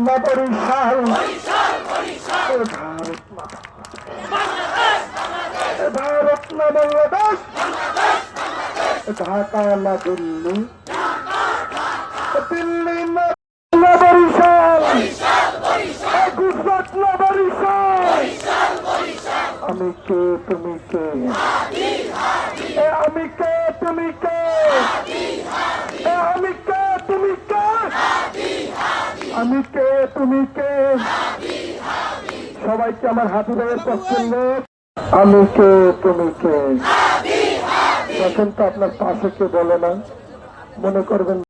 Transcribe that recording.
না বরিশাল ভারত না বাংলাদেশ ঢাকা না দিল্লি দিল্লি না বরিশাল গুজরাট না বরিশাল আমি কে তুমি কে আমি কে তুমি কে আমি কে তুমি কে আমি কে তুমি কে সবাইকে আমার হাতি ভাইয়ের পক্ষের লোক আমি কে তুমি কে তখন তো আপনার পাশে কে বলে না মনে করবেন